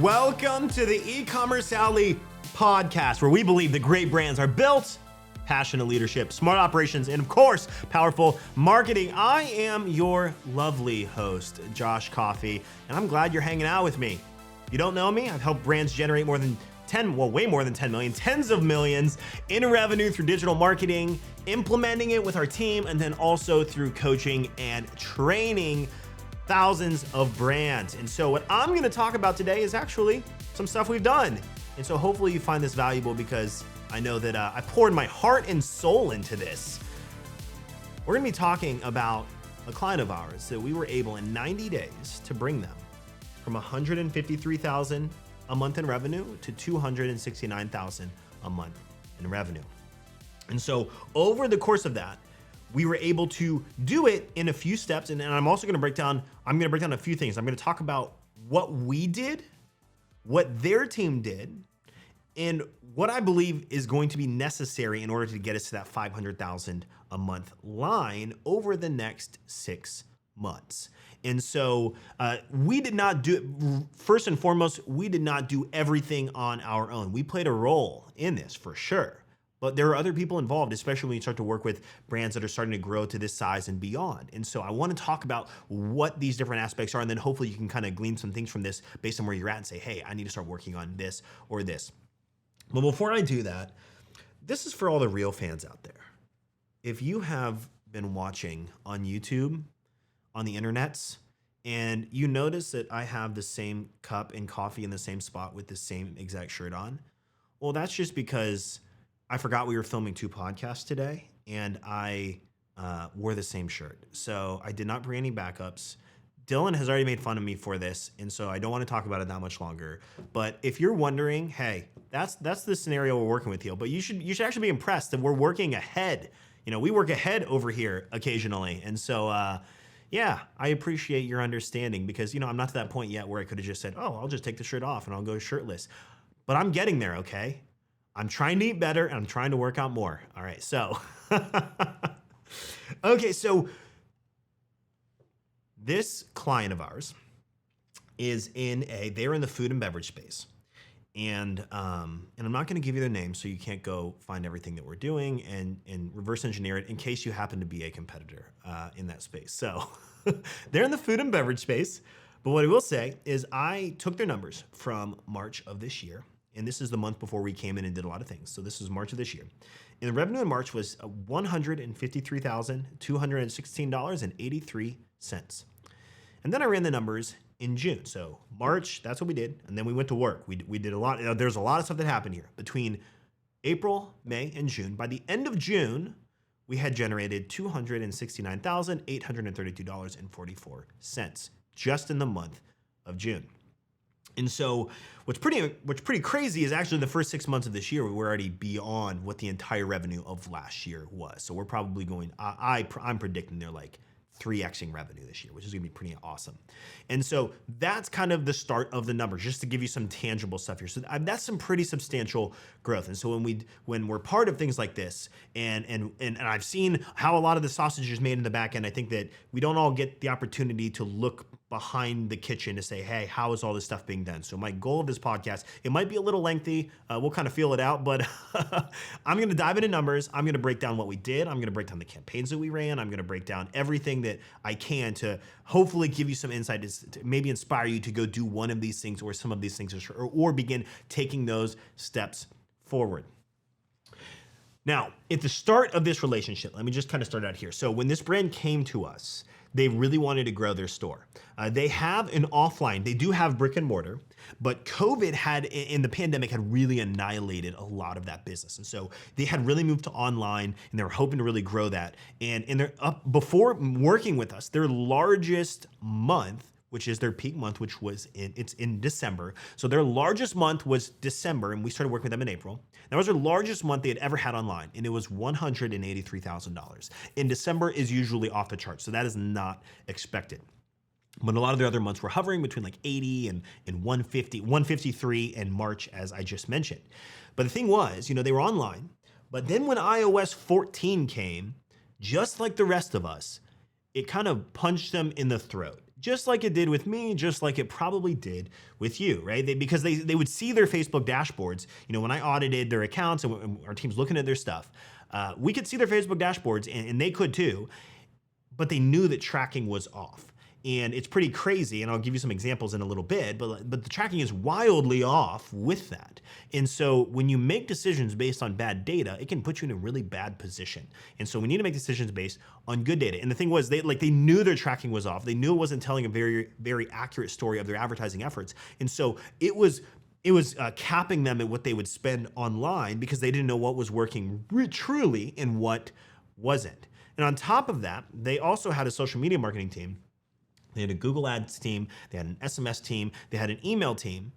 Welcome to the Ecommerce Alley podcast, where we believe that great brands are built, passionate leadership, smart operations, and of course, powerful marketing. I am your lovely host, Josh Coffey, and I'm glad you're hanging out with me. If you don't know me, I've helped brands generate way more than 10 million, tens of millions in revenue through digital marketing, implementing it with our team, and then also through coaching and training thousands of brands. And so what I'm gonna talk about today is actually some stuff we've done. And so hopefully you find this valuable, because I know that I poured my heart and soul into this. We're gonna be talking about a client of ours that we were able in 90 days to bring them from 153,000 a month in revenue to 269,000 a month in revenue. And so over the course of that, we were able to do it in a few steps. And I'm also gonna break down a few things. I'm gonna talk about what we did, what their team did, and what I believe is going to be necessary in order to get us to that 500,000 a month line over the next 6 months. And so first and foremost, we did not do everything on our own. We played a role in this for sure. But there are other people involved, especially when you start to work with brands that are starting to grow to this size and beyond. And so I want to talk about what these different aspects are, and then hopefully you can kind of glean some things from this based on where you're at and say, hey, I need to start working on this or this. But before I do that, this is for all the real fans out there. If you have been watching on YouTube, on the internets, and you notice that I have the same cup and coffee in the same spot with the same exact shirt on, well, that's just because I forgot we were filming 2 podcasts today, and I wore the same shirt. So I did not bring any backups. Dylan has already made fun of me for this, and so I don't want to talk about it that much longer. But if you're wondering, hey, that's the scenario we're working with here. But you should actually be impressed that we're working ahead. You know, we work ahead over here occasionally. And so, yeah, I appreciate your understanding, because, you know, I'm not to that point yet where I could have just said, oh, I'll just take the shirt off and I'll go shirtless. But I'm getting there, okay? I'm trying to eat better and I'm trying to work out more. All right, so. Okay, so this client of ours is they're in the food and beverage space. And I'm not gonna give you their name, so you can't go find everything that we're doing and reverse engineer it in case you happen to be a competitor in that space. So they're in the food and beverage space. But what I will say is I took their numbers from March of this year. And this is the month before we came in and did a lot of things. So this is March of this year. And the revenue in March was $153,216.83. And then I ran the numbers in June. So March, that's what we did. And then we went to work. We did a lot. There's a lot of stuff that happened here. Between April, May, and June, by the end of June, we had generated $269,832.44 just in the month of June. And so what's pretty crazy is actually the first 6 months of this year, we were already beyond what the entire revenue of last year was. So we're probably going, I'm predicting they're like 3xing revenue this year, which is gonna be pretty awesome. And so that's kind of the start of the numbers, just to give you some tangible stuff here. So that's some pretty substantial growth. And so when we're part of things like this, and I've seen how a lot of the sausage is made in the back end, I think that we don't all get the opportunity to look behind the kitchen to say, hey, how is all this stuff being done? So my goal of this podcast, it might be a little lengthy. We'll kind of feel it out, but I'm going to dive into numbers. I'm going to break down what we did. I'm going to break down the campaigns that we ran. I'm going to break down everything that I can to hopefully give you some insight, to maybe inspire you to go do one of these things or some of these things, or begin taking those steps forward. Now, at the start of this relationship, let me just kind of start out here. So when this brand came to us, they really wanted to grow their store. They have an offline, they do have brick and mortar, but COVID in the pandemic had really annihilated a lot of that business. And so they had really moved to online, and they were hoping to really grow that. And they're up before working with us, their largest month, which is their peak month, which was it's in December. So their largest month was December, and we started working with them in April. That was their largest month they had ever had online, and it was $183,000. And December is usually off the charts, so that is not expected. But a lot of the other months were hovering between like 80 and 150, 153 in March, as I just mentioned. But the thing was, they were online, but then when iOS 14 came, just like the rest of us, it kind of punched them in the throat. just like it did with me, just like it probably did with you, right? Because they would see their Facebook dashboards. When I audited their accounts and our team's looking at their stuff, we could see their Facebook dashboards, and they could too, but they knew that tracking was off. And it's pretty crazy, and I'll give you some examples in a little bit, but the tracking is wildly off with that. And so when you make decisions based on bad data, it can put you in a really bad position. And so we need to make decisions based on good data. And the thing was, they knew their tracking was off. They knew it wasn't telling a very, very accurate story of their advertising efforts. And so it was capping them at what they would spend online because they didn't know what was working truly and what wasn't. And on top of that, they also had a social media marketing team. They had a Google Ads team, they had an SMS team, they had an email team.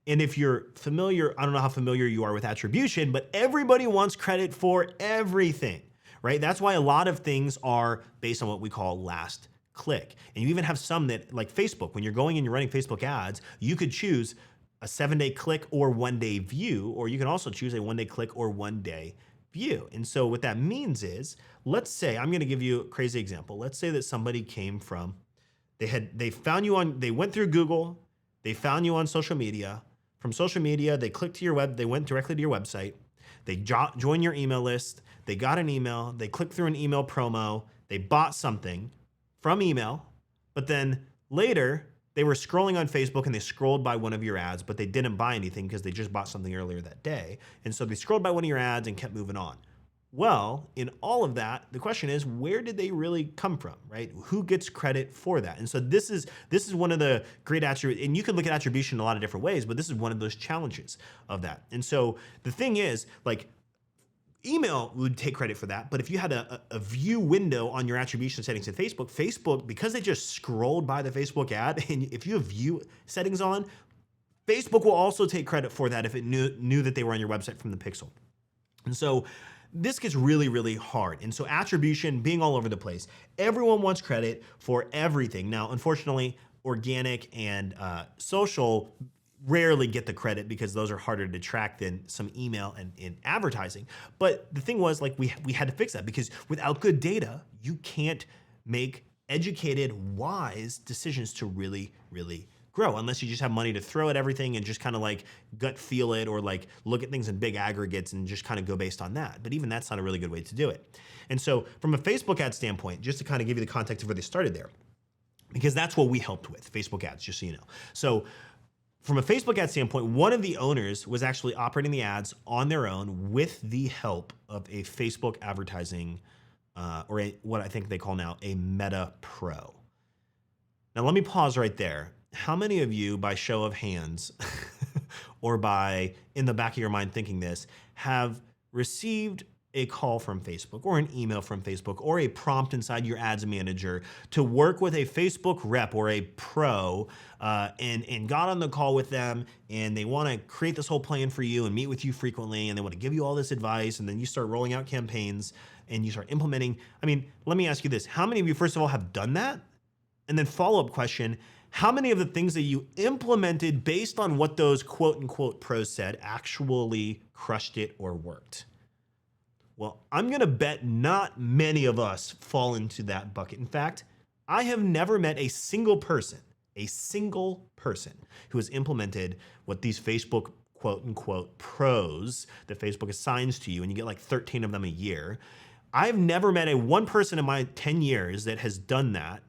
And if you're familiar, I don't know how familiar you are with attribution, but everybody wants credit for everything, right? That's why a lot of things are based on what we call last click. And you even have some that, like Facebook, when you're going and you're running Facebook ads, you could choose a 7-day click or 1-day view, or you can also choose a 1-day click or 1-day view. And so what that means is, let's say, I'm gonna give you a crazy example. Let's say that somebody came from, they went through Google, they found you on social media. From social media, they clicked to your they went directly to your website, they joined your email list, they got an email, they clicked through an email promo, they bought something from email, but then later they were scrolling on Facebook and they scrolled by one of your ads, but they didn't buy anything because they just bought something earlier that day. And so they scrolled by one of your ads and kept moving on. Well, in all of that, the question is, where did they really come from, right? Who gets credit for that? And so this is one of the great attributes, and you can look at attribution in a lot of different ways, but this is one of those challenges of that. And so the thing is, like, email would take credit for that, but if you had a view window on your attribution settings in Facebook, because they just scrolled by the Facebook ad, and if you have view settings on, Facebook will also take credit for that if it knew that they were on your website from the pixel. And so this gets really, really hard. And so attribution being all over the place, everyone wants credit for everything. Now, unfortunately, organic and social rarely get the credit because those are harder to track than some email and advertising. But the thing was, like, we had to fix that because without good data, you can't make educated, wise decisions to really, really grow unless you just have money to throw at everything and just kind of like gut feel it, or like look at things in big aggregates and just kind of go based on that. But even that's not a really good way to do it. And so from a Facebook ad standpoint, just to kind of give you the context of where they started there, because that's what we helped with, Facebook ads, just so you know. So from a Facebook ad standpoint, one of the owners was actually operating the ads on their own with the help of a Facebook advertising, what I think they call now a Meta Pro. Now let me pause right there. How many of you, by show of hands, or by in the back of your mind thinking this, have received a call from Facebook or an email from Facebook or a prompt inside your ads manager to work with a Facebook rep or a pro and got on the call with them, and they want to create this whole plan for you and meet with you frequently, and they want to give you all this advice, and then you start rolling out campaigns and you start implementing. I mean, let me ask you this. How many of you, first of all, have done that? And then follow-up question, how many of the things that you implemented based on what those quote unquote pros said actually crushed it or worked? Well, I'm gonna bet not many of us fall into that bucket. In fact, I have never met a single person who has implemented what these Facebook quote unquote pros that Facebook assigns to you, and you get like 13 of them a year. I've never met one person in my 10 years that has done that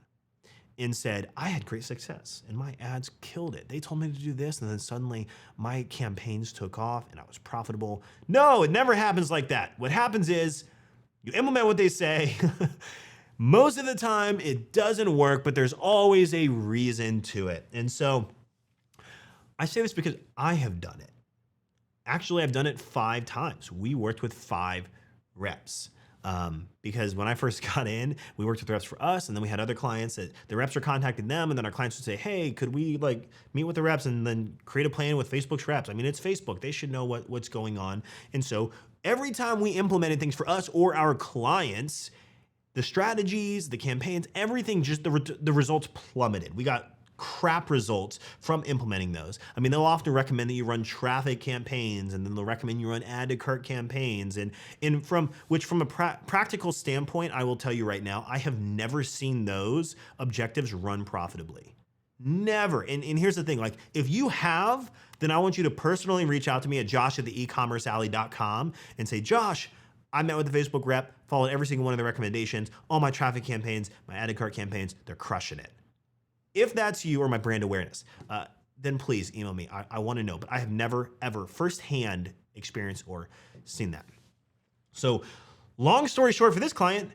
and said, I had great success and my ads killed it. They told me to do this, and then suddenly my campaigns took off and I was profitable. No, it never happens like that. What happens is you implement what they say. Most of the time it doesn't work, but there's always a reason to it. And so I say this because I have done it. Actually, I've done it 5 times. We worked with 5 reps. Because when I first got in, we worked with reps for us, and then we had other clients that the reps were contacting them, and then our clients would say, hey, could we like meet with the reps and then create a plan with Facebook's reps? I mean, it's Facebook. They should know what's going on. And so every time we implemented things for us or our clients, the strategies, the campaigns, everything, just the results plummeted. We got crap results from implementing those. I mean, they'll often recommend that you run traffic campaigns, and then they'll recommend you run add to cart campaigns. And from a practical standpoint, I will tell you right now, I have never seen those objectives run profitably. Never. And here's the thing, like if you have, then I want you to personally reach out to me at josh@ecommercealley.com and say, Josh, I met with the Facebook rep, followed every single one of the recommendations, all my traffic campaigns, my added cart campaigns, they're crushing it. If that's you or my brand awareness, then please email me. I want to know, but I have never, ever firsthand experienced or seen that. So long story short for this client,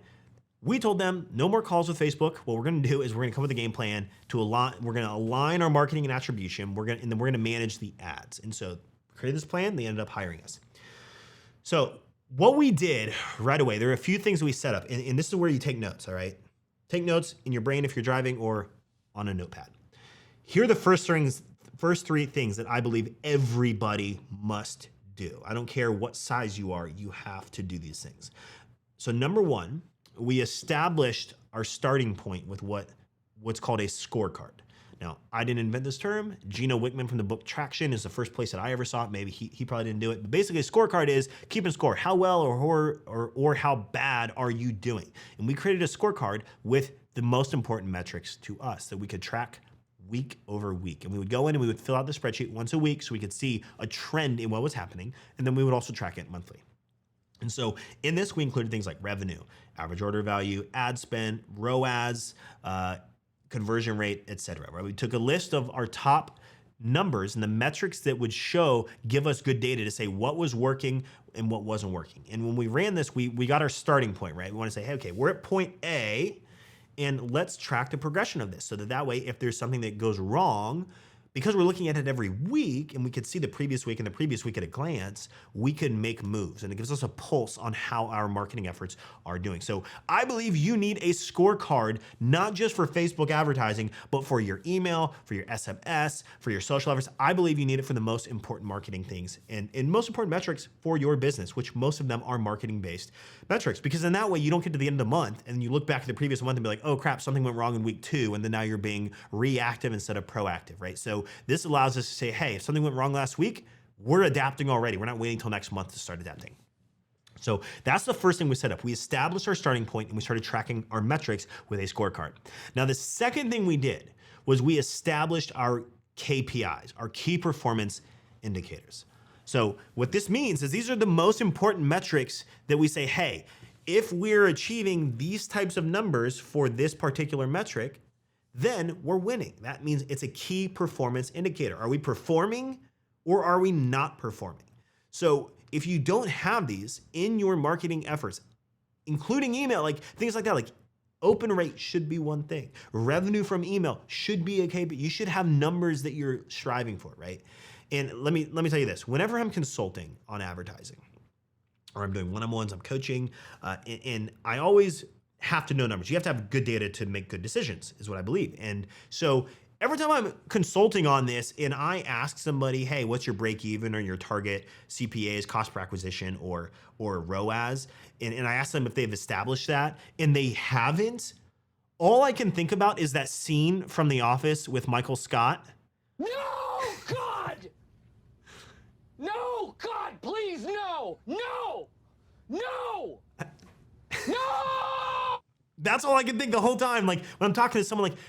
we told them no more calls with Facebook. What we're going to do is we're going to come with a game plan to align. We're going to align our marketing and attribution. And then we're going to manage the ads. And so created this plan. They ended up hiring us. So what we did right away, there are a few things we set up, and this is where you take notes. All right, take notes in your brain if you're driving or on a notepad. Here are the first three things that I believe everybody must do. I don't care what size you are, you have to do these things. So number one, we established our starting point with what's called a scorecard. Now, I didn't invent this term. Gino Wickman from the book Traction is the first place that I ever saw it. Maybe he probably didn't do it. But basically, a scorecard is keeping score. How well or how bad are you doing? And we created a scorecard with the most important metrics to us that we could track week over week. And we would go in and we would fill out the spreadsheet once a week so we could see a trend in what was happening. And then we would also track it monthly. And so in this, we included things like revenue, average order value, ad spend, ROAS, conversion rate, et cetera. Right? We took a list of our top numbers and the metrics that would give us good data to say what was working and what wasn't working. And when we ran this, we got our starting point, right? We want to say, hey, okay, we're at point A, and let's track the progression of this so that way, if there's something that goes wrong, because we're looking at it every week and we could see the previous week and the previous week at a glance, we can make moves, and it gives us a pulse on how our marketing efforts are doing. So I believe you need a scorecard, not just for Facebook advertising, but for your email, for your SMS, for your social efforts. I believe you need it for the most important marketing things and most important metrics for your business, which most of them are marketing-based metrics, because in that way, you don't get to the end of the month and you look back at the previous month and be like, oh crap, something went wrong in week 2, and then now you're being reactive instead of proactive, right? So this allows us to say, hey, if something went wrong last week, we're adapting already. We're not waiting until next month to start adapting. So that's the first thing we set up. We established our starting point and we started tracking our metrics with a scorecard. Now, the second thing we did was we established our KPIs, our key performance indicators. So what this means is these are the most important metrics that we say, hey, if we're achieving these types of numbers for this particular metric, then we're winning. That means it's a key performance indicator. Are we performing or are we not performing? So if you don't have these in your marketing efforts, including email, like things like that, like open rate should be one thing. Revenue from email should be okay, but you should have numbers that you're striving for, right? And let me tell you this, whenever I'm consulting on advertising or I'm doing one-on-ones, I'm coaching, and I always have to know numbers. You have to have good data to make good decisions, is what I believe. And so every time I'm consulting on this and I ask somebody, hey, what's your break even or your target CPAs, cost per acquisition or ROAS, and I ask them if they've established that and they haven't, all I can think about is that scene from The Office with Michael Scott. No, God! No, God, please, no! No! No! No! That's all I can think the whole time. Like when I'm talking to someone, like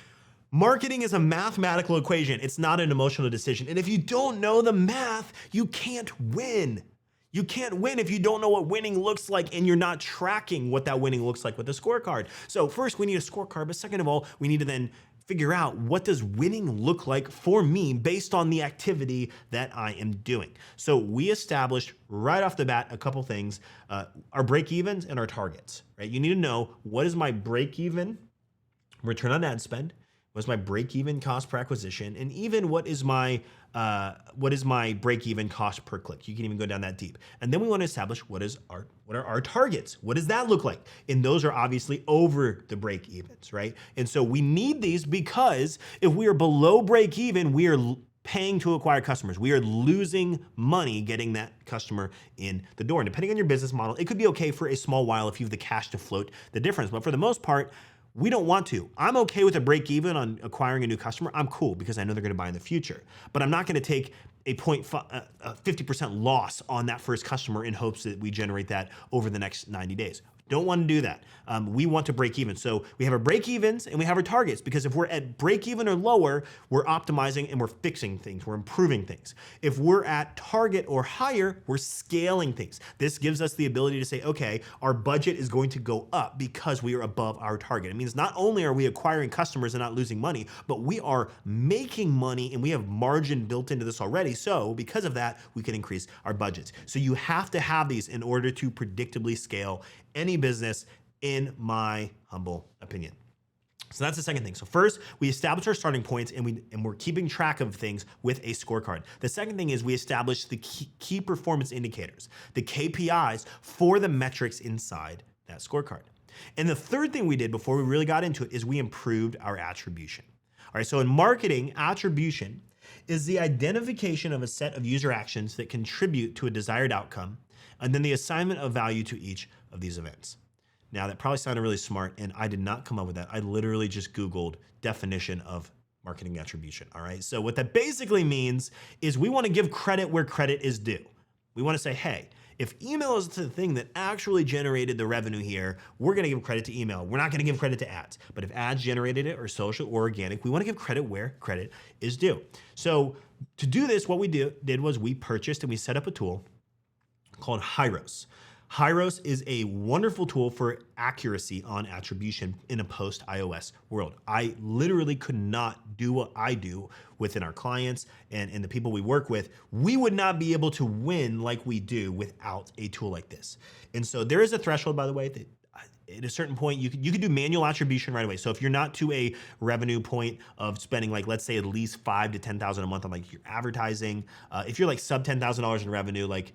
marketing is a mathematical equation. It's not an emotional decision. And if you don't know the math, you can't win. You can't win if you don't know what winning looks like and you're not tracking what that winning looks like with a scorecard. So first we need a scorecard, but second of all, we need to then figure out what does winning look like for me based on the activity that I am doing. So we established right off the bat a couple things, our break evens and our targets, right? You need to know, what is my break even return on ad spend? What is my break even cost per acquisition? And even what is my break even cost per click? You can even go down that deep. And then we want to establish what are our targets? What does that look like? And those are obviously over the break evens, right? And so we need these because if we are below break even, we are paying to acquire customers. We are losing money getting that customer in the door. And depending on your business model, it could be okay for a small while if you have the cash to float the difference. But for the most part, We don't want to. I'm okay with a break even on acquiring a new customer. I'm cool because I know they're going to buy in the future. But I'm not going to take a 50% loss on that first customer in hopes that we generate that over the next 90 days. Don't want to do that. We want to break even. So we have our break evens and we have our targets, because if we're at break even or lower, we're optimizing and we're fixing things. We're improving things. If we're at target or higher, we're scaling things. This gives us the ability to say, okay, our budget is going to go up because we are above our target. It means not only are we acquiring customers and not losing money, but we are making money and we have margin built into this already. So because of that, we can increase our budgets. So you have to have these in order to predictably scale any business, in my humble opinion. So that's the second thing. So first, we establish our starting points and we're keeping track of things with a scorecard. The second thing is we establish the key performance indicators, the KPIs for the metrics inside that scorecard. And the third thing we did before we really got into it is we improved our attribution. All right, so in marketing, attribution is the identification of a set of user actions that contribute to a desired outcome, and then the assignment of value to each of these events. Now, that probably sounded really smart, and I did not come up with that. I literally just Googled definition of marketing attribution, all right? So what that basically means is we want to give credit where credit is due. We want to say, hey, if email is the thing that actually generated the revenue here, we're going to give credit to email. We're not going to give credit to ads. But if ads generated it, or social or organic, we want to give credit where credit is due. So to do this, what we did was we purchased and we set up a tool called Hyros. Hyros is a wonderful tool for accuracy on attribution in a post-iOS world. I literally could not do what I do within our clients and the people we work with. We would not be able to win like we do without a tool like this. And so there is a threshold, by the way, that at a certain point, you could do manual attribution right away. So if you're not to a revenue point of spending, like, let's say at least $5,000 to $10,000 a month on like your advertising, if you're like sub $10,000 in revenue, like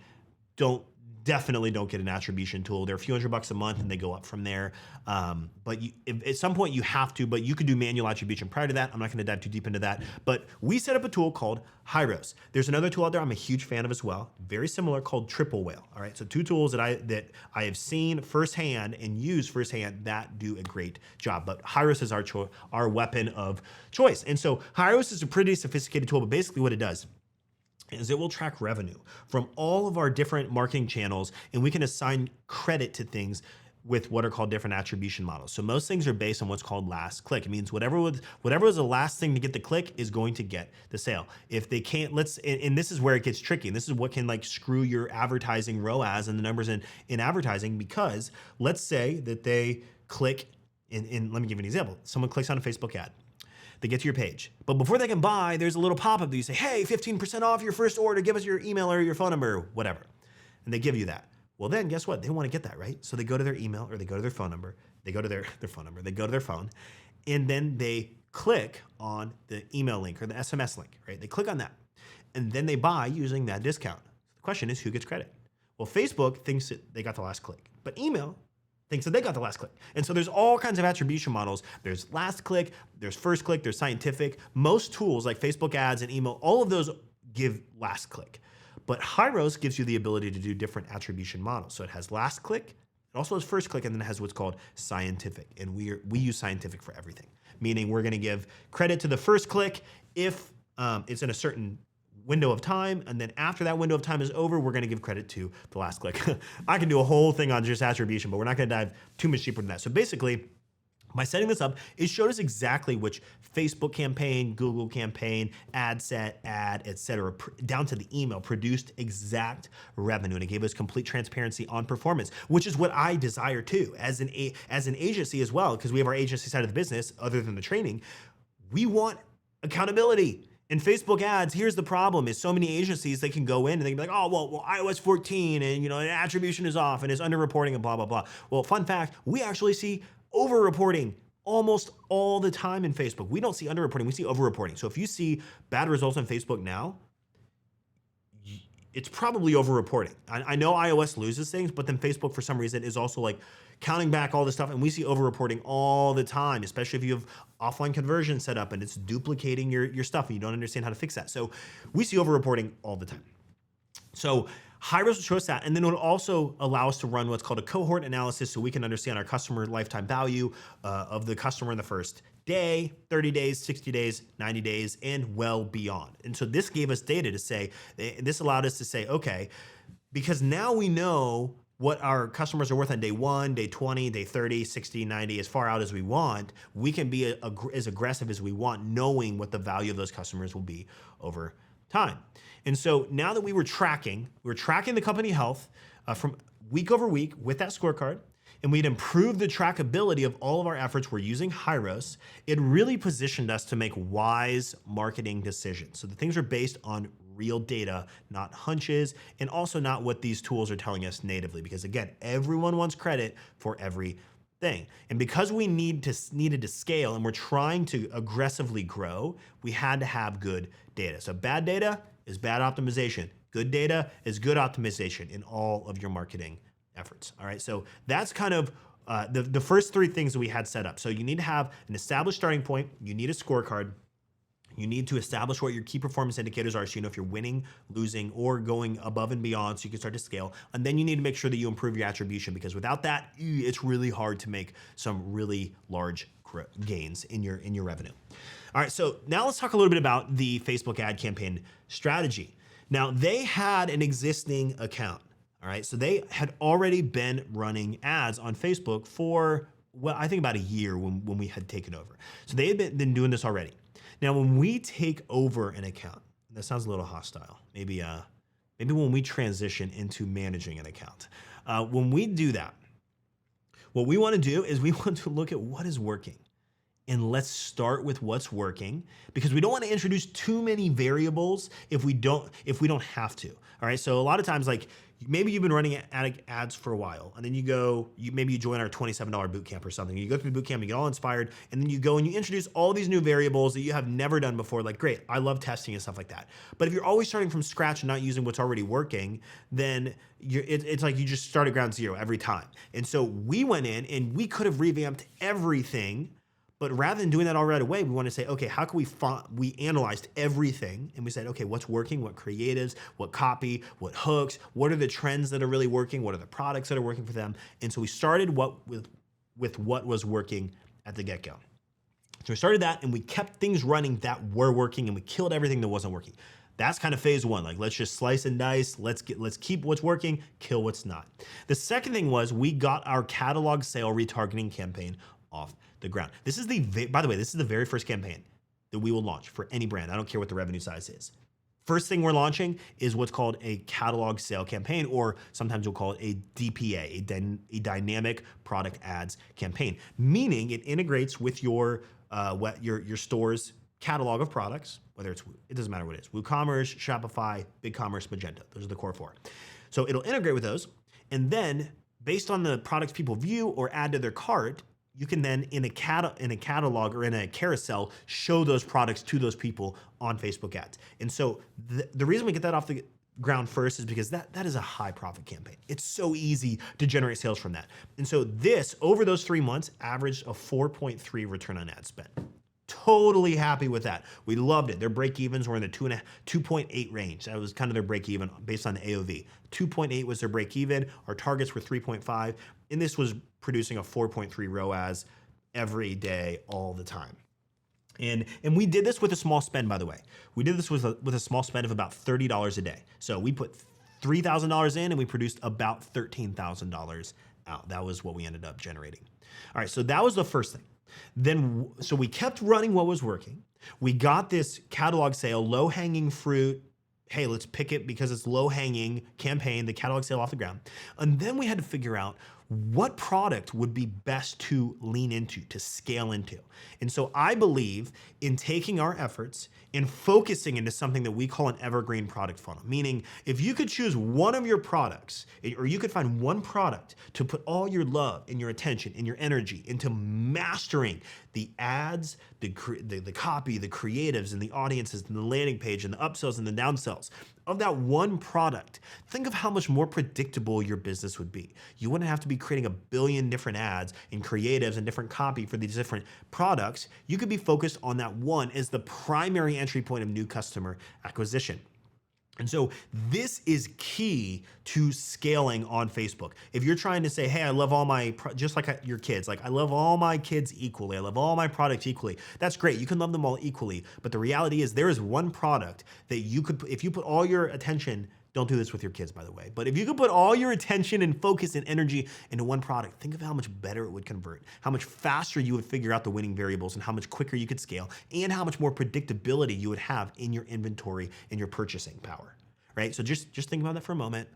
definitely don't get an attribution tool. They're a few $100 a month and they go up from there. But at some point you have to, but you could do manual attribution prior to that. I'm not going to dive too deep into that, but we set up a tool called Hyros. There's another tool out there I'm a huge fan of as well, very similar, called Triple Whale. All right, so two tools that I have seen firsthand and used firsthand that do a great job. But Hyros is our weapon of choice. And so Hyros is a pretty sophisticated tool, but basically what it does is it will track revenue from all of our different marketing channels, and we can assign credit to things with what are called different attribution models. So most things are based on what's called last click. It means whatever was the last thing to get the click is going to get the sale. If they can't, and this is where it gets tricky. And this is what can like screw your advertising ROAS and the numbers in advertising, because let's say that they click, let me give you an example. Someone clicks on a Facebook ad. They get to your page. But before they can buy, there's a little pop-up that you say, hey, 15% off your first order, give us your email or your phone number, whatever. And they give you that. Well, then guess what? They want to get that, right? So they go to their email or they go to their phone number, they go to their phone number, they go to their phone, and then they click on the email link or the SMS link, right? They click on that. And then they buy using that discount. The question is, who gets credit? Well, Facebook thinks that they got the last click, but email thinks that they got the last click. And so there's all kinds of attribution models. There's last click, there's first click, there's scientific. Most tools like Facebook ads and email, all of those give last click. But Hyros gives you the ability to do different attribution models. So it has last click, it also has first click, and then it has what's called scientific. And we use scientific for everything, meaning we're gonna give credit to the first click if it's in a certain window of time, and then after that window of time is over, we're gonna give credit to the last click. I can do a whole thing on just attribution, but we're not gonna dive too much deeper than that. So basically, by setting this up, it showed us exactly which Facebook campaign, Google campaign, ad set, ad, etc., down to the email, produced exact revenue, and it gave us complete transparency on performance, which is what I desire too, as an agency as well, because we have our agency side of the business, other than the training. We want accountability. In Facebook ads, here's the problem, is so many agencies, they can go in and they can be like, oh, well, iOS 14 and attribution is off and it's underreporting and blah, blah, blah. Well, fun fact, we actually see overreporting almost all the time in Facebook. We don't see underreporting, we see overreporting. So if you see bad results on Facebook now, it's probably overreporting. I know iOS loses things, but then Facebook for some reason is also like counting back all this stuff, and we see overreporting all the time, especially if you have offline conversion set up and it's duplicating your stuff and you don't understand how to fix that. So we see overreporting all the time. So Hyros will show us that, and then it'll also allow us to run what's called a cohort analysis so we can understand our customer lifetime value of the customer in the first day, 30 days, 60 days, 90 days, and well beyond. And so this gave us data to say, this allowed us to say, okay, because now we know what our customers are worth on day 1, day 20, day 30, 60, 90, as far out as we want, we can be as aggressive as we want, knowing what the value of those customers will be over time. And so now that we were tracking the company health from week over week with that scorecard, and we'd improved the trackability of all of our efforts. We're using Hyros. It really positioned us to make wise marketing decisions. So the things are based on real data, not hunches, and also not what these tools are telling us natively. Because again, everyone wants credit for everything. And because we needed to scale and we're trying to aggressively grow, we had to have good data. So bad data is bad optimization. Good data is good optimization in all of your marketing efforts. All right, so that's kind of the first three things that we had set up. So you need to have an established starting point. You need a scorecard. You need to establish what your key performance indicators are so you know if you're winning, losing, or going above and beyond so you can start to scale. And then you need to make sure that you improve your attribution, because without that, it's really hard to make some really large gains in your revenue. All right, so now let's talk a little bit about the Facebook ad campaign strategy. Now, they had an existing account. All right, so they had already been running ads on Facebook for, well, I think about a year when we had taken over. So they had been doing this already. Now, when we take over an account, that sounds a little hostile. Maybe when we transition into managing an account. When we do that, what we want to do is we want to look at what is working. And let's start with what's working, because we don't want to introduce too many variables if we don't have to. All right. So a lot of times, like maybe you've been running ads for a while, and then you join our $27 boot camp or something. You go through the boot camp, you get all inspired, and then you go and you introduce all these new variables that you have never done before. Like, great, I love testing and stuff like that. But if you're always starting from scratch and not using what's already working, then it's like you just start at ground zero every time. And so we went in and we could have revamped everything. But rather than doing that all right away, we want to say, okay, how can we analyzed everything, and we said, okay, what's working, what creatives, what copy, what hooks, what are the trends that are really working, what are the products that are working for them? And so we started with what was working at the get-go. So we started that, and we kept things running that were working, and we killed everything that wasn't working. That's kind of phase one. Like, let's just slice and dice. Let's keep what's working, kill what's not. The second thing was we got our catalog sale retargeting campaign off the ground. By the way, this is the very first campaign that we will launch for any brand. I don't care what the revenue size is. First thing we're launching is what's called a catalog sale campaign, or sometimes we'll call it a DPA, a dynamic product ads campaign, meaning it integrates with your store's catalog of products, it doesn't matter what it is, WooCommerce, Shopify, BigCommerce, Magento. Those are the core four. So it'll integrate with those, and based on the products people view or add to their cart, you can then in a catalog or in a carousel show those products to those people on Facebook ads. And so the reason we get that off the ground first is because that is a high profit campaign. It's so easy to generate sales from that. And so this, over those 3 months, averaged a 4.3 return on ad spend. Totally happy with that. We loved it. Their break evens were in the 2.8 range. That was kind of their break even based on the AOV. 2.8 was their break even. Our targets were 3.5, and this was producing a 4.3 ROAS every day, all the time. And we did this with a small spend, by the way. We did this with a small spend of about $30 a day. So we put $3,000 in and we produced about $13,000 out. That was what we ended up generating. All right, so that was the first thing. So we kept running what was working. We got this catalog sale, low-hanging fruit. Hey, let's pick it because it's low-hanging campaign, the catalog sale off the ground. And then we had to figure out what product would be best to lean into, to scale into. And so I believe in taking our efforts and focusing into something that we call an evergreen product funnel, meaning if you could choose one of your products, or you could find one product to put all your love and your attention and your energy into mastering the ads, the copy, the creatives and the audiences and the landing page and the upsells and the downsells of that one product, think of how much more predictable your business would be. You wouldn't have to be creating a billion different ads and creatives and different copy for these different products. You could be focused on that one as the primary entry point of new customer acquisition. And so this is key to scaling on Facebook. If you're trying to say, hey, I love all my, just like your kids, like I love all my kids equally, I love all my products equally. That's great. You can love them all equally. But the reality is there is one product that you could, if you put all your attention, don't do this with your kids, by the way, but if you could put all your attention and focus and energy into one product, think of how much better it would convert, how much faster you would figure out the winning variables and how much quicker you could scale and how much more predictability you would have in your inventory and your purchasing power, right? So just think about that for a moment.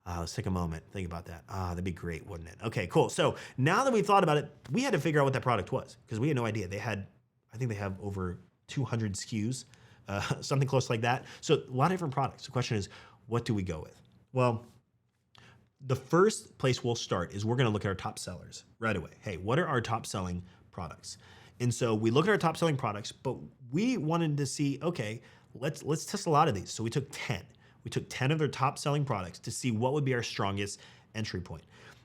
Let's take a moment, think about that. That'd be great, wouldn't it? Okay, cool. So now that we've thought about it, we had to figure out what that product was because we had no idea. I think they have over 200 SKUs, something close like that. So a lot of different products. The question is, what do we go with? Well, the first place we'll start is we're gonna look at our top sellers right away. Hey, what are our top selling products? And so we look at our top selling products, but we wanted to see, okay, let's test a lot of these. So we took 10. We took 10 of their top selling products to see what would be our strongest entry point.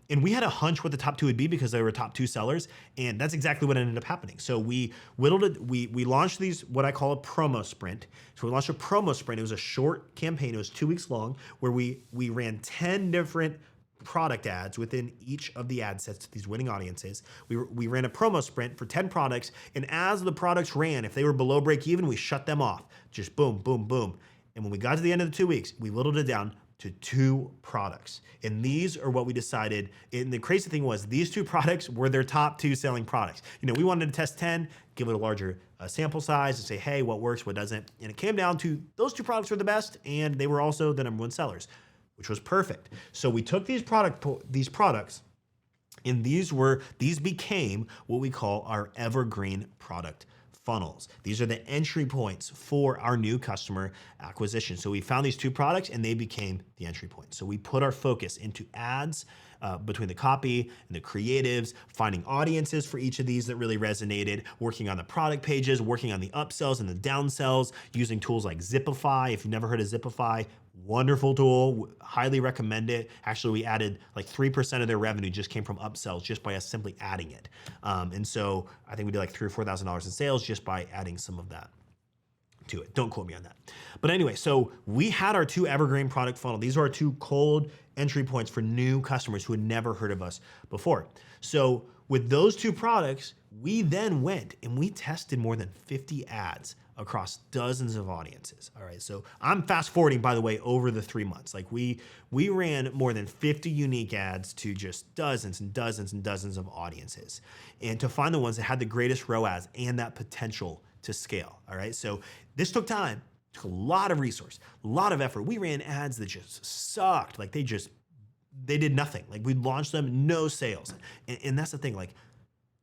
And we had a hunch what the top two would be because they were top two sellers, and that's exactly what ended up happening. So we whittled it, we launched these, what I call a promo sprint. So we launched a promo sprint. It was a short campaign, it was 2 weeks long, where we ran 10 different product ads within each of the ad sets to these winning audiences. We ran a promo sprint for 10 products, and as the products ran, if they were below break even, we shut them off. Just boom, boom, boom. And when we got to the end of the 2 weeks, we whittled it down to 2 products. And these are what we decided. And the crazy thing was these 2 products were their top 2 selling products. You know, we wanted to test 10, give it a larger sample size and say, hey, what works, what doesn't. And it came down to those 2 products were the best and they were also the #1 sellers, which was perfect. So we took these products and these became what we call our evergreen product funnels. These are the entry points for our new customer acquisition. So we found these 2 products and they became the entry point. So we put our focus into ads between the copy and the creatives, finding audiences for each of these that really resonated, working on the product pages, working on the upsells and the downsells, using tools like Zipify. If you've never heard of Zipify, wonderful tool, highly recommend it. Actually, we added like 3% of their revenue just came from upsells just by us simply adding it. And so I think we did like $3,000 or $4,000 in sales just by adding some of that to it. Don't quote me on that. But anyway, so we had our 2 evergreen product funnel. These are our 2 cold entry points for new customers who had never heard of us before. So with those 2 products, we then went and we tested more than 50 ads across dozens of audiences. All right, so I'm fast forwarding, by the way, over the 3 months. Like we ran more than 50 unique ads to just dozens and dozens and dozens of audiences, and to find the ones that had the greatest ROAS and that potential to scale. All right, so this took time, took a lot of resource, a lot of effort. We ran ads that just sucked, like they did nothing. Like we launched them, no sales, and that's the thing, like.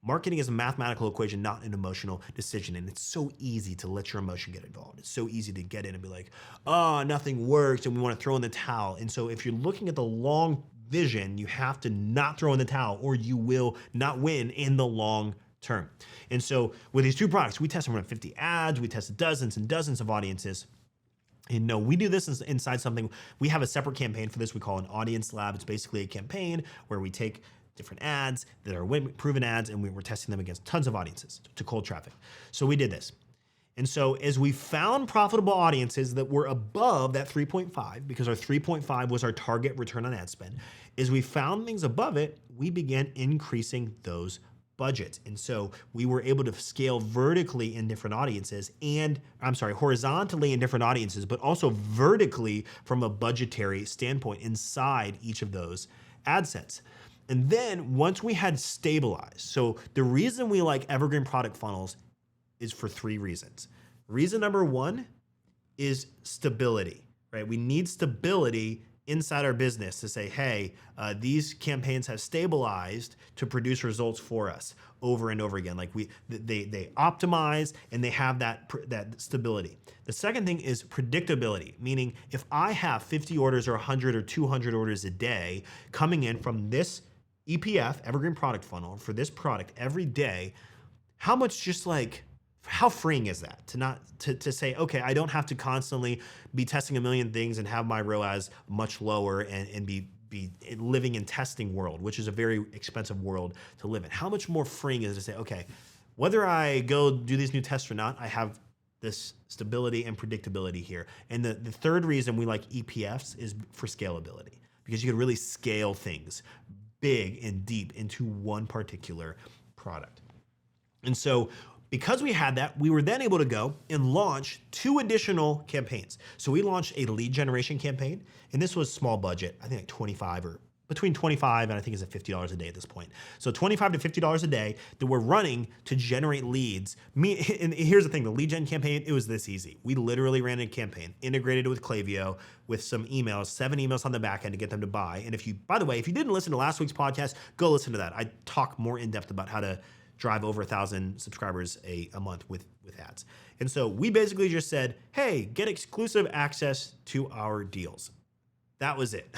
Marketing is a mathematical equation, not an emotional decision. And it's so easy to let your emotion get involved. It's so easy to get in and be like, oh, nothing works and we want to throw in the towel. And so if you're looking at the long vision, you have to not throw in the towel or you will not win in the long term. And so with these 2 products, we tested more than 50 ads, we tested dozens and dozens of audiences. And no, we do this inside something. We have a separate campaign for this. We call an audience lab. It's basically a campaign where we take different ads that are proven ads and we're testing them against tons of audiences to cold traffic. So we did this. And so as we found profitable audiences that were above that 3.5, because our 3.5 was our target return on ad spend, as we found things above it, we began increasing those budgets. And so we were able to scale vertically in different audiences horizontally in different audiences, but also vertically from a budgetary standpoint inside each of those ad sets. And then once we had stabilized, so the reason we like evergreen product funnels is for 3 reasons. Reason number 1 is stability, right? We need stability inside our business to say, hey, these campaigns have stabilized to produce results for us over and over again. Like they optimize and they have that stability. The second thing is predictability, meaning if I have 50 orders or 100 or 200 orders a day coming in from this EPF, Evergreen Product Funnel, for this product every day, how freeing is that to say, okay, I don't have to constantly be testing a million things and have my ROAS much lower and be living in testing world, which is a very expensive world to live in. How much more freeing is it to say, okay, whether I go do these new tests or not, I have this stability and predictability here. And the third reason we like EPFs is for scalability, because you can really scale things big and deep into one particular product. And so because we had that, we were then able to go and launch 2 additional campaigns. So we launched a lead generation campaign, and this was small budget, I think like 25 or between 25 and I think it's at $50 a day at this point. So $25 to $50 a day that we're running to generate leads. And here's the thing, the lead gen campaign, it was this easy. We literally ran a campaign, integrated it with Klaviyo with some emails, 7 emails on the back end to get them to buy. And by the way, if you didn't listen to last week's podcast, go listen to that. I talk more in depth about how to drive over 1,000 subscribers a month with ads. And so we basically just said, hey, get exclusive access to our deals. That was it.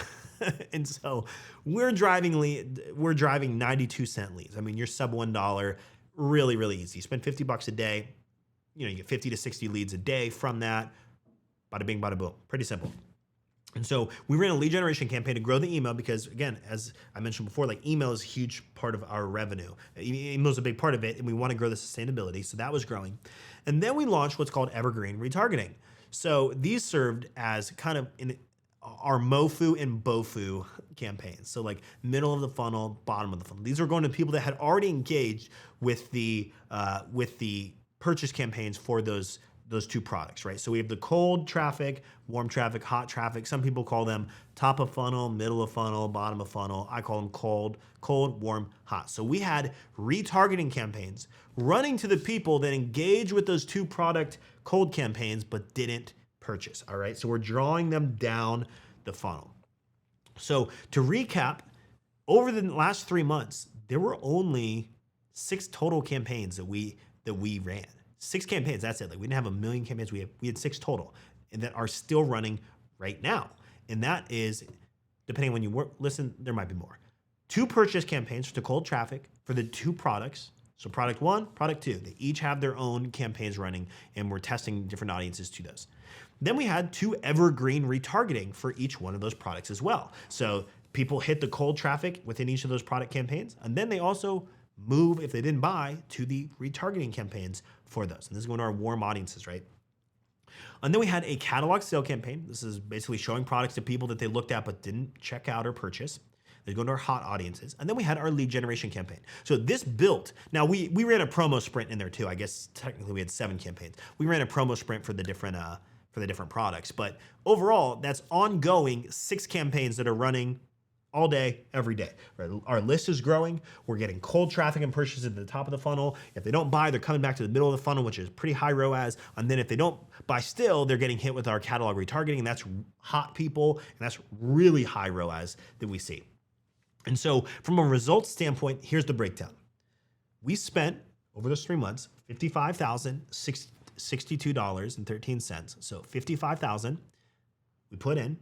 And so we're driving 92-cent leads. I mean, you're sub $1, really, really easy. You spend $50 a day, you get 50 to 60 leads a day from that. Bada bing, bada boom. Pretty simple. And so we ran a lead generation campaign to grow the email because, again, as I mentioned before, like email is a huge part of our revenue. Email is a big part of it, and we want to grow the sustainability. So that was growing. And then we launched what's called Evergreen retargeting. So these served as kind of our MoFu and BoFu campaigns. So like middle of the funnel, bottom of the funnel. These are going to people that had already engaged with the purchase campaigns for those 2 products, right? So we have the cold traffic, warm traffic, hot traffic. Some people call them top of funnel, middle of funnel, bottom of funnel. I call them cold, warm, hot. So we had retargeting campaigns running to the people that engage with those 2 product cold campaigns but didn't purchase, all right? So we're drawing them down the funnel. So to recap, over the last 3 months, there were only 6 total campaigns that we ran. 6 campaigns, that's it. Like we didn't have a million campaigns. We had 6 total and that are still running right now. And that is, depending on when you listen, there might be more. 2 purchase campaigns to cold traffic for the 2 products. So product 1, product 2, they each have their own campaigns running and we're testing different audiences to those. Then we had 2 evergreen retargeting for each one of those products as well. So people hit the cold traffic within each of those product campaigns, and then they also move, if they didn't buy, to the retargeting campaigns for those. And this is going to our warm audiences, right? And then we had a catalog sale campaign. This is basically showing products to people that they looked at but didn't check out or purchase. They go to our hot audiences. And then we had our lead generation campaign. So this built, now we ran a promo sprint in there too. I guess technically we had 7 campaigns. We ran a promo sprint for the different products. But overall, that's ongoing 6 campaigns that are running all day, every day. Right? Our list is growing. We're getting cold traffic and purchases at the top of the funnel. If they don't buy, they're coming back to the middle of the funnel, which is pretty high ROAS. And then if they don't buy still, they're getting hit with our catalog retargeting, and that's hot people, and that's really high ROAS that we see. And so from a results standpoint, here's the breakdown. We spent, over those 3 months, $55,062.13. So $55,000 we put in.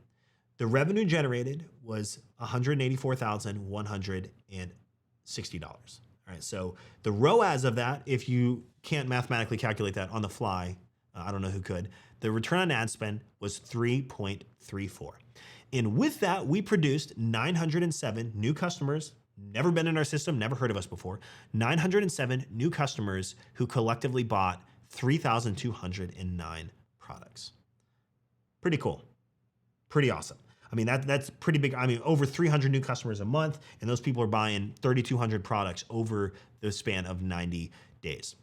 The revenue generated was $184,160. All right, so the ROAS of that, if you can't mathematically calculate that on the fly, I don't know who could, the return on ad spend was 3.34. And with that, we produced 907 new customers, never been in our system, never heard of us before, 907 new customers who collectively bought 3,209 products. Pretty cool. Pretty awesome. I mean, that's pretty big. I mean, over 300 new customers a month, and those people are buying 3,200 products over the span of 90 days.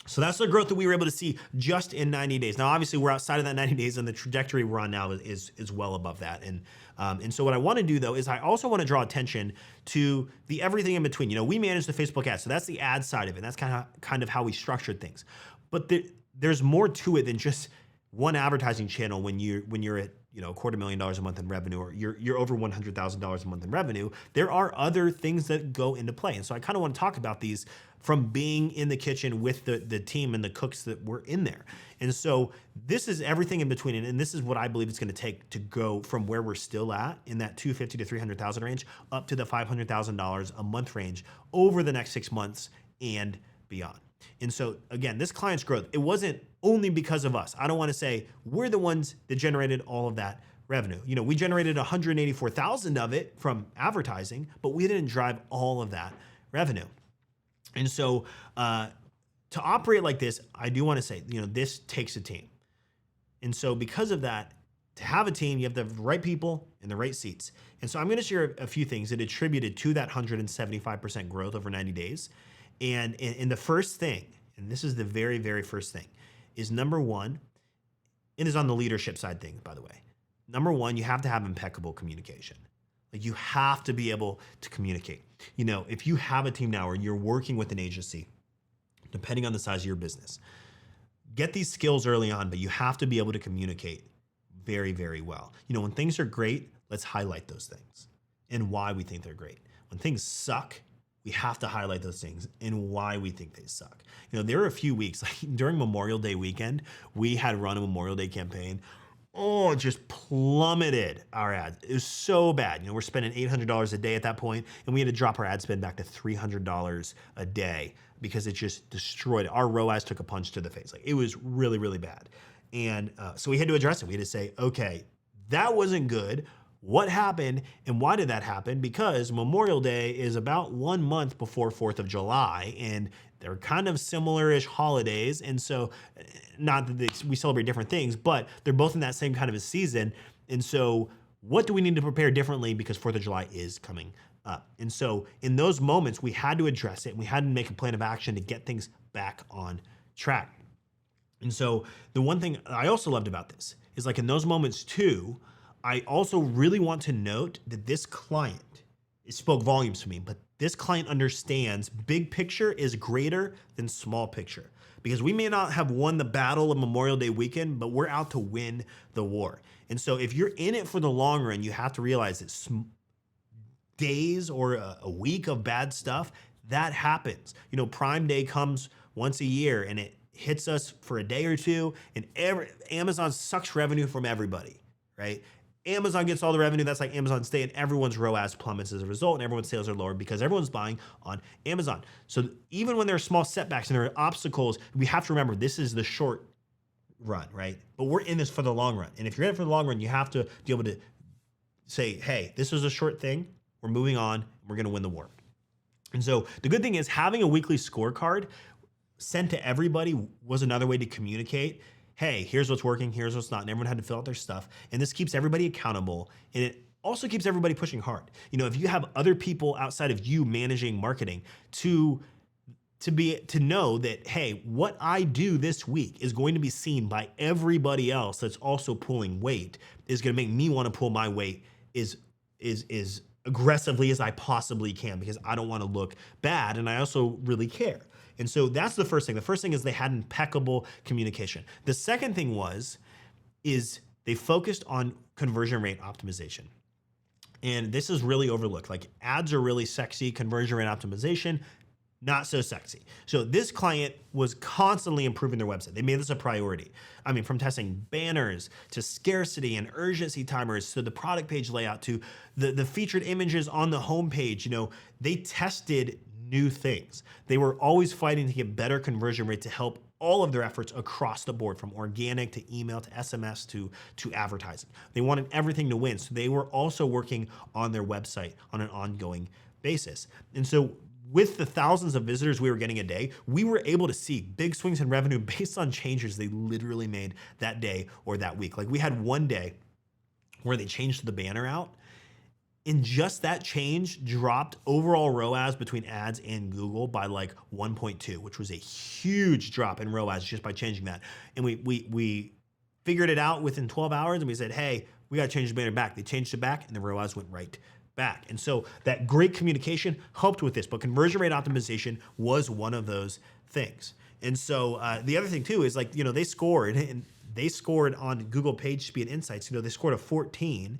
So that's the growth that we were able to see just in 90 days. Now, obviously, we're outside of that 90 days, and the trajectory we're on now is well above that. And so what I want to do, though, is I also want to draw attention to the everything in between. You know, we manage the Facebook ads, so that's the ad side of it. That's kind of how we structured things. But there's more to it than just one advertising channel when you're at $250,000 a month in revenue, or you're over $100,000 a month in revenue. There are other things that go into play. And so I kind of want to talk about these from being in the kitchen with the team and the cooks that were in there. And so this is everything in between. And this is what I believe it's going to take to go from where we're still at in that $250,000 to $300,000 range up to the $500,000 a month range over the next 6 months and beyond. And so again, this client's growth, it wasn't only because of us. I don't want to say we're the ones that generated all of that revenue. You know, we generated 184,000 of it from advertising, but we didn't drive all of that revenue. And so to operate like this, I do want to say, this takes a team. And so because of that, to have a team, you have to have the right people in the right seats. And so I'm going to share a few things that attributed to that 175% growth over 90 days. And the first thing, and this is the very, very first thing, is number one, and is on the leadership side things, by the way. Number one, you have to have impeccable communication. Like you have to be able to communicate. If you have a team now or you're working with an agency, depending on the size of your business, get these skills early on, but you have to be able to communicate very, very well. When things are great, let's highlight those things and why we think they're great. When things suck, we have to highlight those things and why we think they suck. There were a few weeks, like during Memorial Day weekend, we had run a Memorial Day campaign. Oh, it just plummeted our ads. It was so bad. We're spending $800 a day at that point, and we had to drop our ad spend back to $300 a day because it just destroyed it. Our ROAS took a punch to the face. Like it was really, really bad. And so we had to address it. We had to say, okay, that wasn't good. What happened and why did that happen? Because Memorial Day is about 1 month before 4th of July, and they're kind of similar-ish holidays. And so not that we celebrate different things, but they're both in that same kind of a season. And so what do we need to prepare differently because 4th of July is coming up? And so in those moments, we had to address it and we had to make a plan of action to get things back on track. And so the one thing I also loved about this is like in those moments too, I also really want to note that this client, it spoke volumes to me, but this client understands big picture is greater than small picture, because we may not have won the battle of Memorial Day weekend, but we're out to win the war. And so if you're in it for the long run, you have to realize that days or a week of bad stuff, that happens. Prime Day comes once a year and it hits us for a day or two, and Amazon sucks revenue from everybody, right? Amazon gets all the revenue. That's like Amazon's day, and everyone's ROAS plummets as a result, and everyone's sales are lower because everyone's buying on Amazon. So even when there are small setbacks and there are obstacles, we have to remember this is the short run, right? But we're in this for the long run. And if you're in it for the long run, you have to be able to say, hey, this is a short thing. We're moving on. We're going to win the war. And so the good thing is having a weekly scorecard sent to everybody was another way to communicate. Hey, here's what's working, here's what's not, and everyone had to fill out their stuff. And this keeps everybody accountable, and it also keeps everybody pushing hard. If you have other people outside of you managing marketing to know that, hey, what I do this week is going to be seen by everybody else that's also pulling weight, is going to make me want to pull my weight is aggressively as I possibly can, because I don't want to look bad, and I also really care. And so that's the first thing. The first thing is they had impeccable communication. The second thing is they focused on conversion rate optimization. And this is really overlooked. Like ads are really sexy, conversion rate optimization, not so sexy. So this client was constantly improving their website. They made this a priority. I mean, from testing banners to scarcity and urgency timers to the product page layout to the featured images on the homepage. They tested new things. They were always fighting to get better conversion rate to help all of their efforts across the board, from organic to email to SMS to advertising. They wanted everything to win. So they were also working on their website on an ongoing basis. And so with the thousands of visitors we were getting a day, we were able to see big swings in revenue based on changes they literally made that day or that week. Like we had one day where they changed the banner out, and just that change dropped overall ROAS between ads and Google by like 1.2, which was a huge drop in ROAS just by changing that. And we figured it out within 12 hours, and we said, hey, we got to change the banner back. They changed it back, and the ROAS went right back. And so that great communication helped with this, but conversion rate optimization was one of those things. And so the other thing too is like, they scored on Google Page Speed Insights. They scored a 14.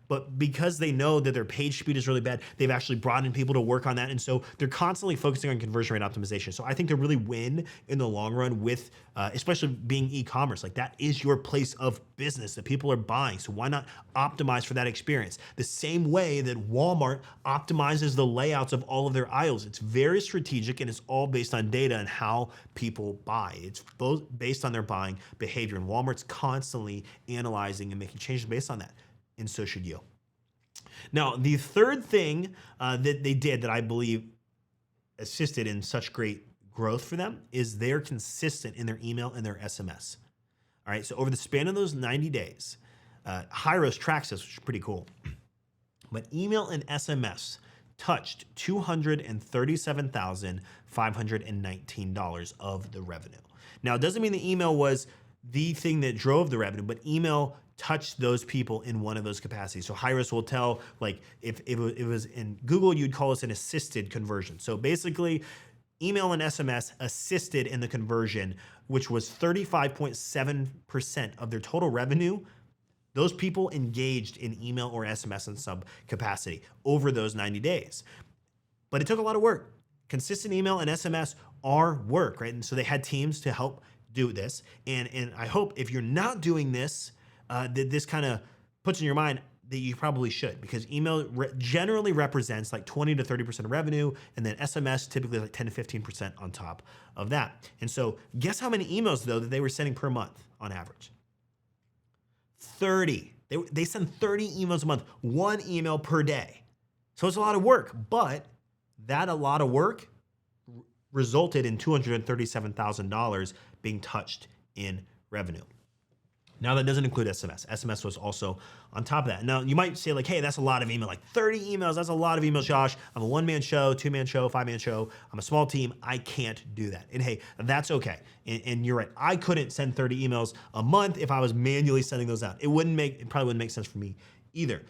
But because they know that their page speed is really bad, they've actually brought in people to work on that. And so they're constantly focusing on conversion rate optimization. So I think to really win in the long run with, especially being e-commerce, like that is your place of business that people are buying. So why not optimize for that experience? The same way that Walmart optimizes the layouts of all of their aisles. It's very strategic, and it's all based on data and how people buy. It's both based on their buying behavior. And Walmart's constantly analyzing and making changes based on that. And so should you. Now, the third thing that they did that I believe assisted in such great growth for them is they're consistent in their email and their SMS. All right, so over the span of those 90 days, Hyros tracks this, which is pretty cool. But email and SMS touched $237,519 of the revenue. Now, it doesn't mean the email was the thing that drove the revenue, but email touched those people in one of those capacities. So Hyros will tell, like, if it was in Google, you'd call this an assisted conversion. So basically, email and SMS assisted in the conversion, which was 35.7% of their total revenue. Those people engaged in email or SMS in some capacity over those 90 days. But it took a lot of work. Consistent email and SMS are work, right? And so they had teams to help do this. And I hope if you're not doing this, that this kind of puts in your mind that you probably should, because email generally represents like 20 to 30% of revenue, and then SMS typically like 10 to 15% on top of that. And so guess how many emails though that they were sending per month on average? 30. They send 30 emails a month, one email per day. So it's a lot of work, but that a lot of work resulted in $237,000 being touched in revenue. Now that doesn't include SMS. SMS was also on top of that. Now you might say like, hey, that's a lot of email, like 30 emails. That's a lot of emails, Josh. I'm a one-man show, two-man show, five-man show. I'm a small team. I can't do that. And hey, that's okay. And you're right. I couldn't send 30 emails a month if I was manually sending those out. It probably wouldn't make sense for me either.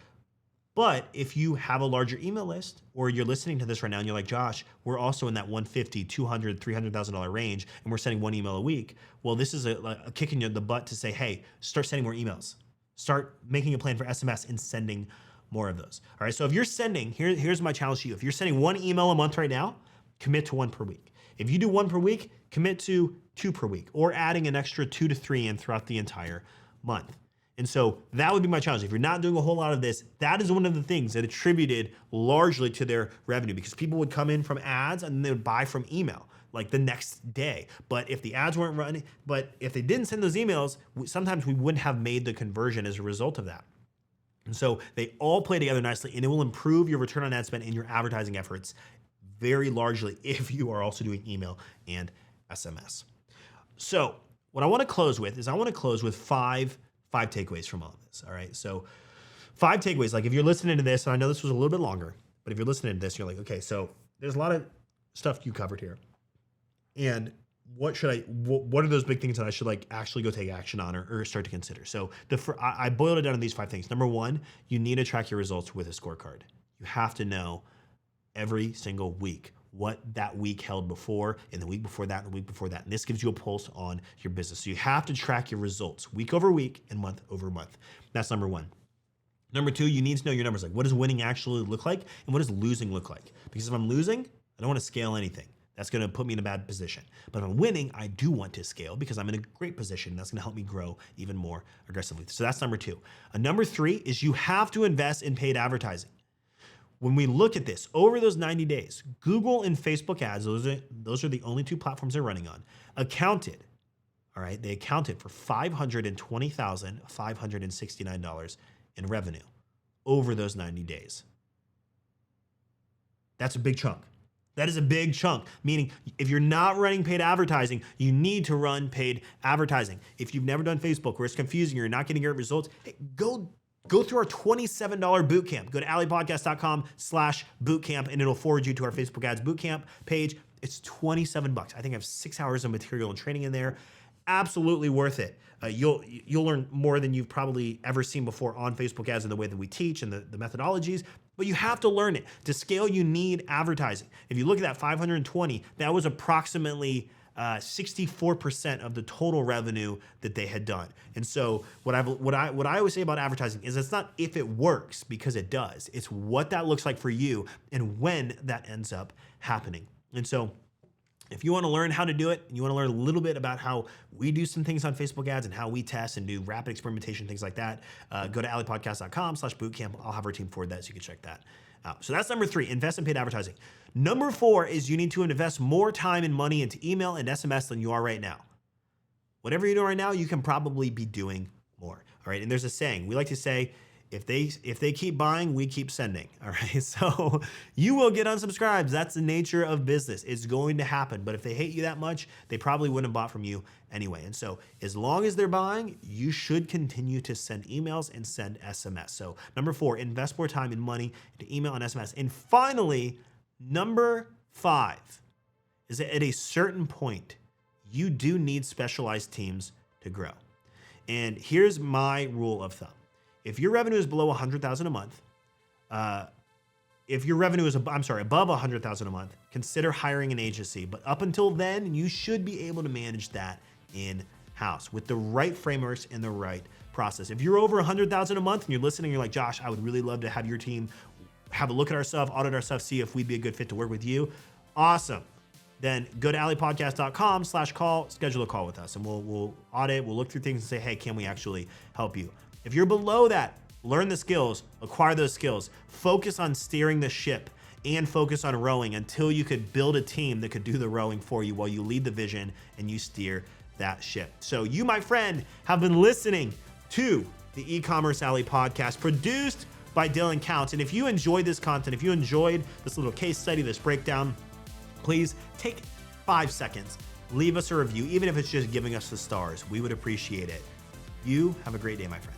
But if you have a larger email list, or you're listening to this right now and you're like, Josh, we're also in that $150,000, $200,000, $300,000 range, and we're sending one email a week. Well, this is a kick in the butt to say, hey, start sending more emails. Start making a plan for SMS and sending more of those. All right, so if you're sending, here's my challenge to you. If you're sending one email a month right now, commit to one per week. If you do one per week, commit to two per week, or adding an extra 2 to 3 in throughout the entire month. And so that would be my challenge. If you're not doing a whole lot of this, that is one of the things that attributed largely to their revenue, because people would come in from ads and they would buy from email like the next day. But if the ads weren't running, but if they didn't send those emails, sometimes we wouldn't have made the conversion as a result of that. And so they all play together nicely, and it will improve your return on ad spend and your advertising efforts very largely if you are also doing email and SMS. So what I want to close with is five takeaways from all of this. All right. So 5 takeaways. Like if you're listening to this, and I know this was a little bit longer, but if you're listening to this, you're like, okay, so there's a lot of stuff you covered here. And what are those big things that I should like actually go take action on or start to consider? So I boiled it down to these 5 things. Number 1, you need to track your results with a scorecard. You have to know every single week what that week held before, and the week before that, and the week before that. And this gives you a pulse on your business. So you have to track your results week over week and month over month. That's number 1. Number 2, you need to know your numbers. Like, what does winning actually look like, and what does losing look like? Because if I'm losing, I don't want to scale anything. That's going to put me in a bad position. But if I'm winning, I do want to scale because I'm in a great position. That's going to help me grow even more aggressively. So that's number 2. Number 3 is you have to invest in paid advertising. When we look at this, over those 90 days, Google and Facebook ads, those are the only 2 platforms they're running on, accounted for $520,569 in revenue over those 90 days. That's a big chunk. That is a big chunk, meaning if you're not running paid advertising, you need to run paid advertising. If you've never done Facebook where it's confusing, you're not getting your results, hey, go through our $27 bootcamp. Go to alleypodcast.com/bootcamp and it'll forward you to our Facebook ads bootcamp page. It's $27. I think I have 6 hours of material and training in there. Absolutely worth it. You'll learn more than you've probably ever seen before on Facebook ads and the way that we teach and the methodologies, but you have to learn it. To scale, you need advertising. If you look at that 520, that was approximately 64% of the total revenue that they had done. And so what I always say about advertising is it's not if it works, because it does. It's what that looks like for you and when that ends up happening. And so if you want to learn how to do it, and you want to learn a little bit about how we do some things on Facebook ads and how we test and do rapid experimentation, things like that, go to alleypodcast.com/bootcamp. I'll have our team forward that so you can check that out. So that's number 3, invest in paid advertising. Number 4 is you need to invest more time and money into email and SMS than you are right now. Whatever you're doing right now, you can probably be doing more. All right. And there's a saying we like to say, if they keep buying, we keep sending. All right. So you will get unsubscribed. That's the nature of business. It's going to happen. But if they hate you that much, they probably wouldn't have bought from you anyway. And so as long as they're buying, you should continue to send emails and send SMS. So number 4, invest more time and money into email and SMS. And finally, number 5 is that at a certain point, you do need specialized teams to grow. And here's my rule of thumb. If your revenue is below $100,000 a month, if your revenue is, above $100,000 a month, consider hiring an agency. But up until then, you should be able to manage that in-house with the right frameworks and the right process. If you're over $100,000 a month and you're listening, you're like, Josh, I would really love to have your team have a look at our stuff, audit our stuff, see if we'd be a good fit to work with you. Awesome. Then go to alleypodcast.com/call, schedule a call with us, and we'll audit, we'll look through things and say, hey, can we actually help you? If you're below that, learn the skills, acquire those skills, focus on steering the ship, and focus on rowing until you could build a team that could do the rowing for you while you lead the vision and you steer that ship. So you, my friend, have been listening to the E-Commerce Alley podcast produced by Dylan Counts. And if you enjoyed this content, if you enjoyed this little case study, this breakdown, please take 5 seconds, leave us a review, even if it's just giving us the stars. We would appreciate it. You have a great day, my friend.